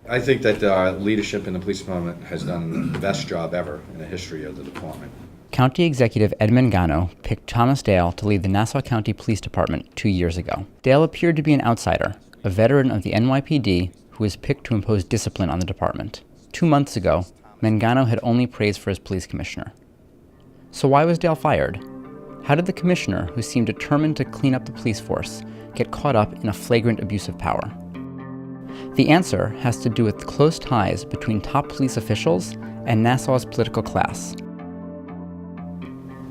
I think that the leadership in the police department has done the best job ever in the history of the department. County Executive Ed Mangano picked Thomas Dale to lead the Nassau County Police Department 2 years ago. Dale appeared to be an outsider, a veteran of the NYPD who was picked to impose discipline on the department. 2 months ago, Mangano had only praise for his police commissioner. So why was Dale fired? How did the commissioner, who seemed determined to clean up the police force, get caught up in a flagrant abuse of power? The answer has to do with close ties between top police officials and Nassau's political class.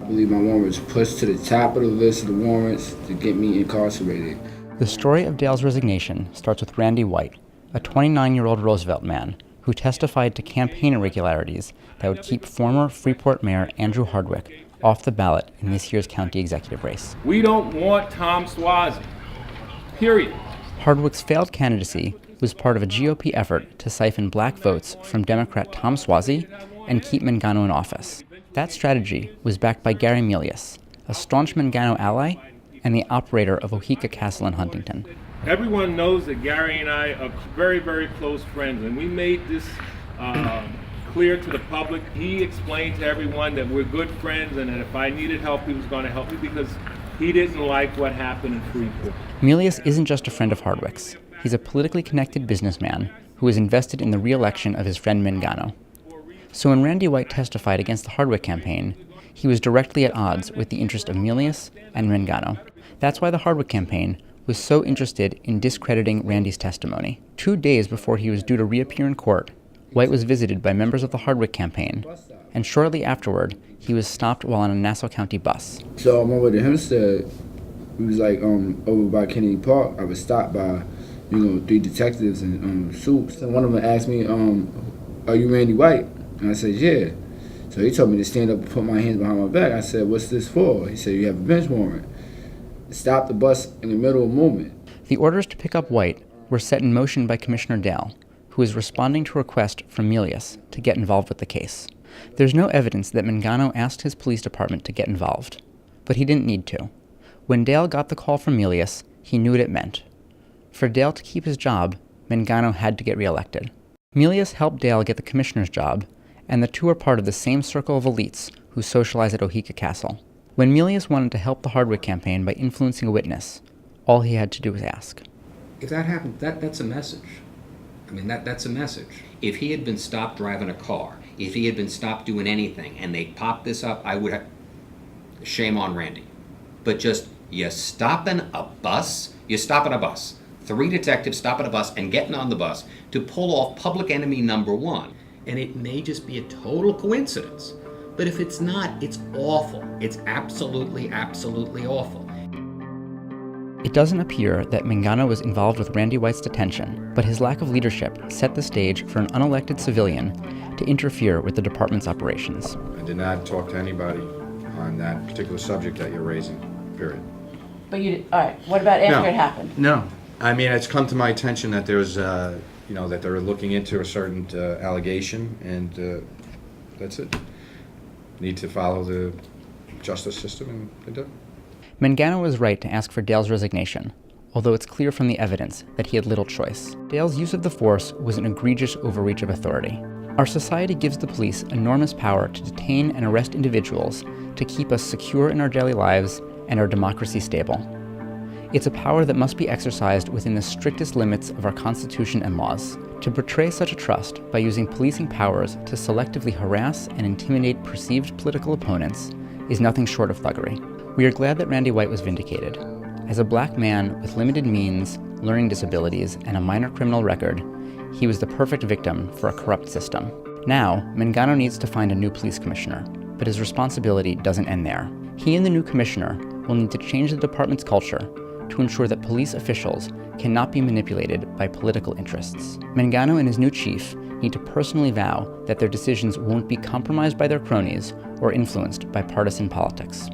I believe my warrant was pushed to the top of the list of the warrants to get me incarcerated. The story of Dale's resignation starts with Randy White, a 29-year-old Roosevelt man who testified to campaign irregularities that would keep former Freeport Mayor Andrew Hardwick off the ballot in this year's county executive race. We don't want Tom Suozzi, period. Hardwick's failed candidacy was part of a GOP effort to siphon black votes from Democrat Tom Suozzi and keep Mangano in office. That strategy was backed by Gary Milius, a staunch Mangano ally and the operator of Oheka Castle in Huntington. Everyone knows that Gary and I are very, very close friends, and we made this clear to the public. He explained to everyone that we're good friends and that if I needed help, he was going to help me because he didn't like what happened in Freeport. Milius isn't just a friend of Hardwick's. He's a politically connected businessman who is invested in the re-election of his friend Mangano. So when Randy White testified against the Hardwick campaign, he was directly at odds with the interest of Milius and Mangano. That's why the Hardwick campaign was so interested in discrediting Randy's testimony. 2 days before he was due to reappear in court, White was visited by members of the Hardwick campaign, and shortly afterward, he was stopped while on a Nassau County bus. So I'm over to Hempstead. We was like over by Kennedy Park. I was stopped by 3 detectives in suits, and one of them asked me, "Are you Randy White?" And I said, "Yeah." So he told me to stand up and put my hands behind my back. I said, "What's this for?" He said, "You have a bench warrant." Stopped the bus in the middle of movement. The orders to pick up White were set in motion by Commissioner Dale, who was responding to a request from Milius to get involved with the case. There's no evidence that Mangano asked his police department to get involved, but he didn't need to. When Dale got the call from Milius, he knew what it meant. For Dale to keep his job, Mangano had to get reelected. Milius helped Dale get the commissioner's job, and the two are part of the same circle of elites who socialize at Oheka Castle. When Milius wanted to help the Hardwick campaign by influencing a witness, all he had to do was ask. If that happened, that's a message. I mean, that's a message. If he had been stopped driving a car, if he had been stopped doing anything, and they popped this up, I would have... Shame on Randy. But just, you stopping a bus? 3 detectives stopping a bus and getting on the bus to pull off public enemy number 1. And it may just be a total coincidence. But if it's not, it's awful. It's absolutely, absolutely awful. It doesn't appear that Mangano was involved with Randy White's detention, but his lack of leadership set the stage for an unelected civilian to interfere with the department's operations. I did not talk to anybody on that particular subject that you're raising, period. But you did, all right, what about after it happened? No. I mean, it's come to my attention that there's, that they're looking into a certain allegation, and that's it. Need to follow the justice system, and they're done. Mangano was right to ask for Dale's resignation, although it's clear from the evidence that he had little choice. Dale's use of the force was an egregious overreach of authority. Our society gives the police enormous power to detain and arrest individuals to keep us secure in our daily lives and our democracy stable. It's a power that must be exercised within the strictest limits of our Constitution and laws. To portray such a trust by using policing powers to selectively harass and intimidate perceived political opponents is nothing short of thuggery. We are glad that Randy White was vindicated. As a black man with limited means, learning disabilities, and a minor criminal record, he was the perfect victim for a corrupt system. Now, Mangano needs to find a new police commissioner, but his responsibility doesn't end there. He and the new commissioner will need to change the department's culture to ensure that police officials cannot be manipulated by political interests. Mangano and his new chief need to personally vow that their decisions won't be compromised by their cronies or influenced by partisan politics.